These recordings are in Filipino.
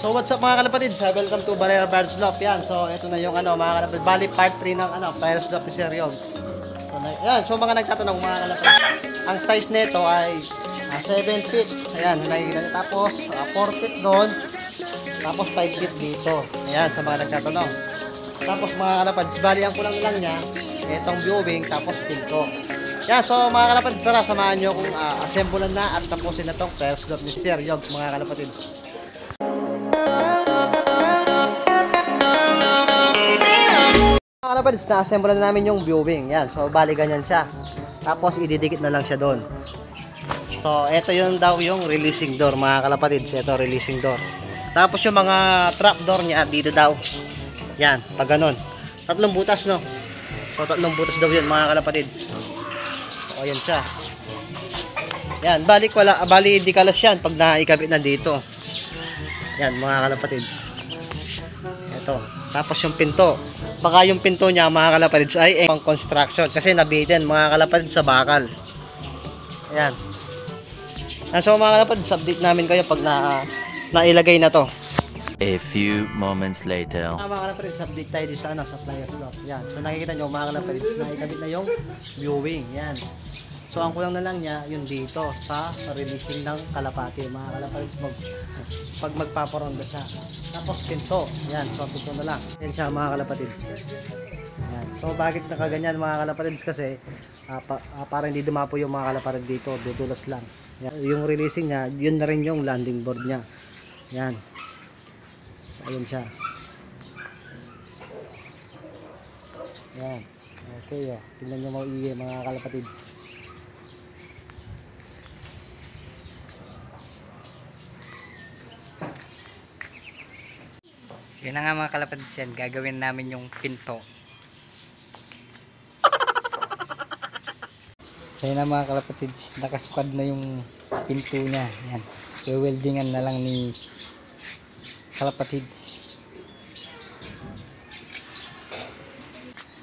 So what's up mga kalapatid? Welcome to Valera Fires Loft. Yan. So ito na yung mga kalapatid. Bali part 3 ng Fires Loft ni Sir Yogs. So, yan. So mga nagtatanong mga kalapatid. Ang size nito ay 7 feet. Ayan, nakikita niyo. Tapos 4 feet doon. Tapos 5 feet dito. Ayan, sa mga nagtatanong. Tapos mga kalapatid, bali ang kulang lang niya itong viewing tapos pinto. Yan, so mga kalapatid, tara samahan niyo kung assemblean na at tapusin na tong Fires Loft ni Sir Yogs mga kalapatid. Mga kalapatids, na-assemble na namin yung viewing. Yan. So, bali ganyan siya. Tapos, ididikit na lang siya doon. So, ito yung daw yung releasing door, mga kalapatids. Ito, releasing door. Tapos, yung mga trap door niya, dito daw. Yan, pag ganun. 3 butas, no? So, 3 butas daw yun, mga kalapatids. So, yan siya. Yan, bali hindi kalas yan pag naikabit na dito. Yan, mga kalapatids. Ito. Tapos, yung pinto. Baka yung pinto niya mga kalapatids ay pang construction kasi nabitin mga kalapatids sa bakal. Ayan. So mga kalapatids, update namin kayo pag nailagay na to. A few moments later. Mga kalapatids, update tayo sa sa Fires Loft. Yan. So nakikita nyo mga kalapatids, naikabit na yung viewing. Yan. So ang kulang na lang niya yung dito sa releasing ng kalapati mga kalapatids pag magpaparonda siya. Tapos pinto. Yan, so pinto na lang. Yan siya mga kalapatids. Yan. So bakit nakaganyan mga kalapatids kasi para hindi dumapo yung mga kalapatids dito, dudulas lang. Yan. Yung releasing niya, yun na rin yung landing board niya. Yan. So ayun siya. Yan. Okay, oh. Tingnan nyo mga kalapatids. Yun na nga mga kalapatids yan, gagawin namin yung pinto. Kaya na mga kalapatids, nakasukad na yung pinto niya. Yan, weldingan na lang ni kalapatids.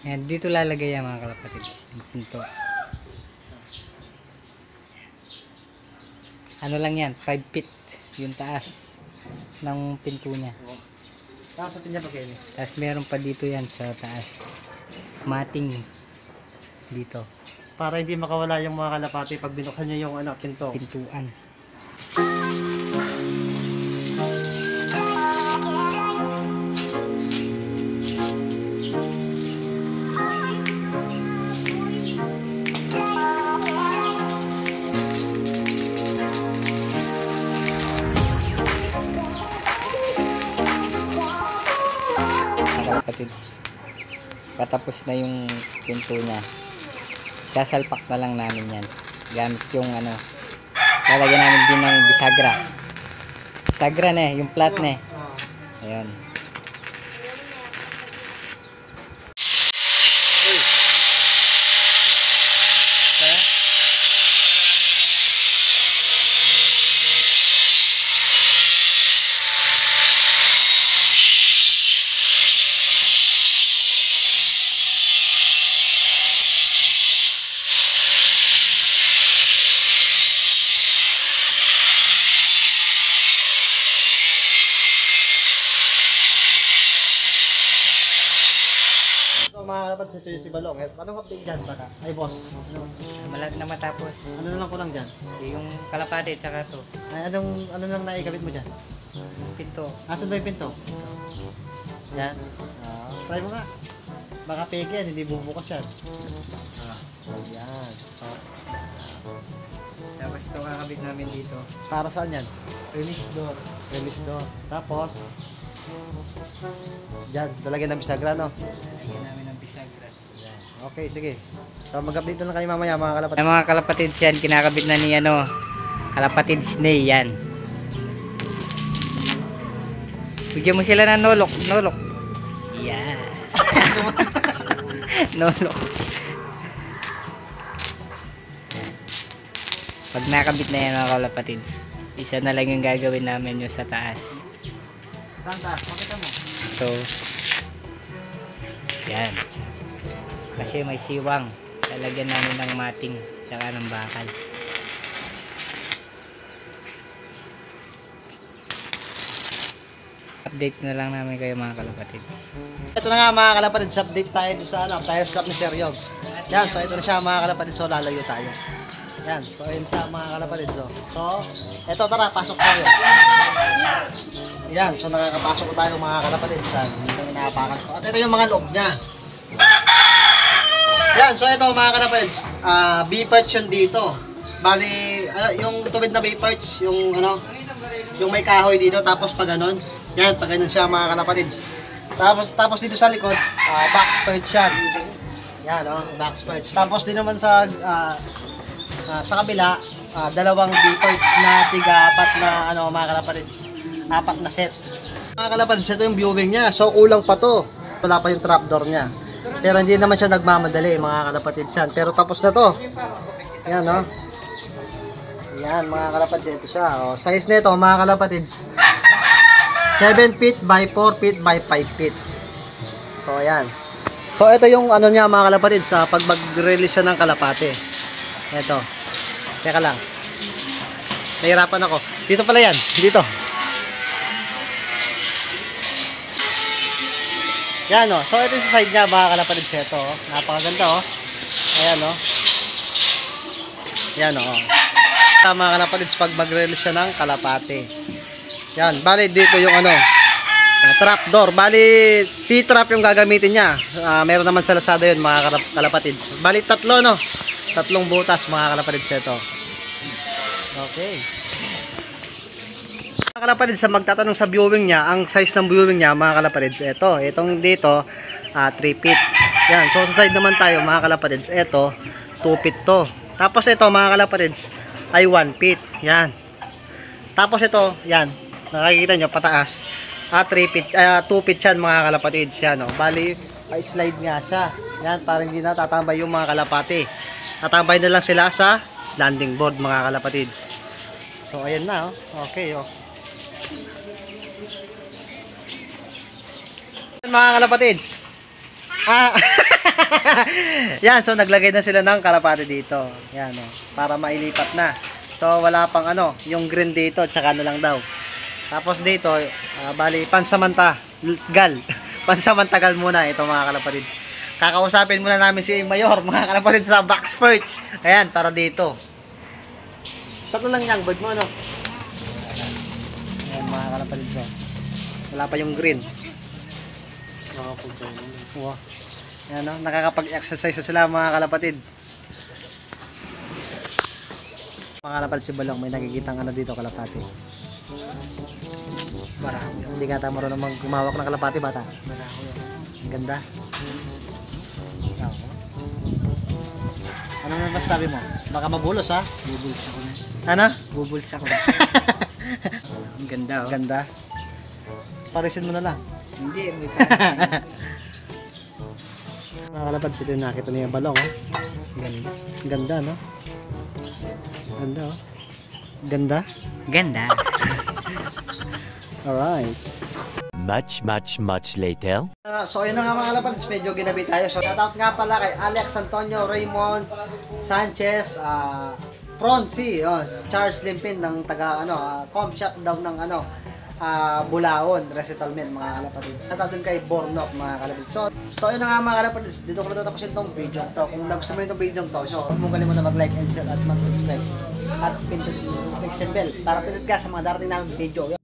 Yan, dito lalagay yan mga kalapatids, yung pinto. Ano lang yan, 5 feet yung taas ng pinto niya. Tapos sa tinya pa kayo. Tapos meron pa dito yan sa taas. Mating dito. Para hindi makawala yung mga kalapati pag binuksan nyo yung pinto. Pintuan. Kapatids, patapos na yung pinto niya, sasalpak na lang namin yan gamit yung lalagyan namin din ng bisagra na yung flat na ayun. Mga kalapatids, ito yung si Balong. Anong update dyan baka? Ay boss. Malapit na matapos Ano na lang kulang dyan? yung kalapate tsaka to Ay, ano nang naikabit mo dyan? pinto. Asan ba yung pinto? Yan. Try mo nga. Baka peke yan, hindi bubukas yan. Yan. Tapos ito kakabit namin dito, Para saan yan? release door. Release doon. Tapos, dyan, talagyan ng bisagra, no? Lagyan namin ng bisagra. Yan. Okay, sige. So, mag-update na lang kayo mamaya, mga kalapatids. Ay, mga kalapatids yan, kinakabit na ni kalapatids Ney yan. Bigyan mo sila ng nolok. Yan. Nolok. Pag nakabit na yan mga kalapatids, isa na lang yung gagawin namin yung sa taas. Saan taas? Pakita mo. So, yan. Kasi may siwang. Lalagyan namin ng mating tsaka ng bakal. Update na lang namin kayo mga kalapatid. Ito na nga mga kalapatid, update tayo sa tire swap ni Sir Yogs. Yan, so ito na siya mga kalapatid, so lalayo tayo. Yan, so ayun siya mga kalapatid. So ito tara, pasok tayo. Yan, so nakakapasok tayo mga kalapatid sa dito na nakapakan ko. At ito yung mga loob niya. Yan, so ito mga kalapatid, B-parts yun dito. Bali, yung tubig na B-parts, yung yung may kahoy dito, tapos pag ganun. Yan, pag ganun siya mga kalapatids. Tapos dito sa likod, box parts yan. Yan, box parts. Tapos din naman sa kabila, dalawang B-parts na tiga-apat na mga kalapatids. 4 na set. Mga kalapatids, ito yung viewing niya. So kulang pa to. Wala pa yung trapdoor niya. Pero hindi naman siya nagmamadali mga kalapatids yan. Pero tapos na to. Yan, Yan mga kalapatids, ito siya. Size nito mga kalapatids, 7 feet by 4 feet by 5 feet. So ayan. So ito yung niya mga kalapatids sa pag mag-release siya ng kalapate. Ito. Teka lang. Nahirapan ako. Dito pala yan. Dito. Yan So ito yung side niya mga kalapatids. Ito napakaganda Ayan Yan mga kalapatids pag mag-release siya ng kalapate. Yan, bali dito yung trap door. Bali T-trap yung gagamitin niya. Meron naman sa Lazada yun mga kalapatids. Bali tatlong butas mga kalapatids ito. Okay. Mga kalapatids, sa magtatanong sa viewing niya, ang size ng viewing niya mga kalapatids, itong dito 3 feet. Yan, so sa side naman tayo mga kalapatids, ito 2 feet to. Tapos ito mga kalapatids ay 1 feet. Yan. Tapos ito, yan. Nakikita nyo, pataas. 3 feet, 2 feet yan mga kalapatids. Yan, Bali, slide nga siya. Yan, para hindi na tatambay yung mga kalapati. Tatambay na lang sila sa landing board mga kalapatids. So, ayan na, Okay, Mga kalapatids. Yan, so naglagay na sila ng kalapati dito. Yan, para mailipat na. So wala pang yung green dito, tsaka na lang daw. Tapos dito, bali pansamantagal muna ito mga kalapatid. Kakausapin muna namin si Mayor mga kalapatid sa box perch. Ayan, para dito. Tatlo lang yung bird mo, Ayan mga kalapatid. So, wala pa yung green. Wow. Ayan, nakakapag-exercise sila mga kalapatid. Mga kalapatid, si Balong may nakikitang dito kalapati. Barako. Hindi ka tayo marunong gumawak ng kalapati, bata. Barako. Ang ganda. Ano na masasabi mo? Baka mabulos ha? Bubuls ako na. Ano? Bubuls ako na. Ang ganda Ganda. Parisin mo na lang. Hindi, may parang. Mga kalapatid, ito yung nakita niya Balong Ganda. Ganda, no? Ganda, Ganda? Ganda. Alright. Much later. So ayun na nga mga kalapatids, medyo ginabi tayo. So shoutout nga pala kay Alex Antonio Raymond Sanchez, Pronsi, Charles Limpin ng taga com shop daw ng Bulaon, Resettlement mga kalapatids. Shoutout din kay Bornok mga kalapatids. So ayun na nga mga kalapatids, dito ko na tatapusin itong video to. Kung nagustuhan mo itong video to, so huwag mo kalimutan na mag-like and share at mag-subscribe at pindutin yung notification bell para pindutin ka sa mga darating namin video.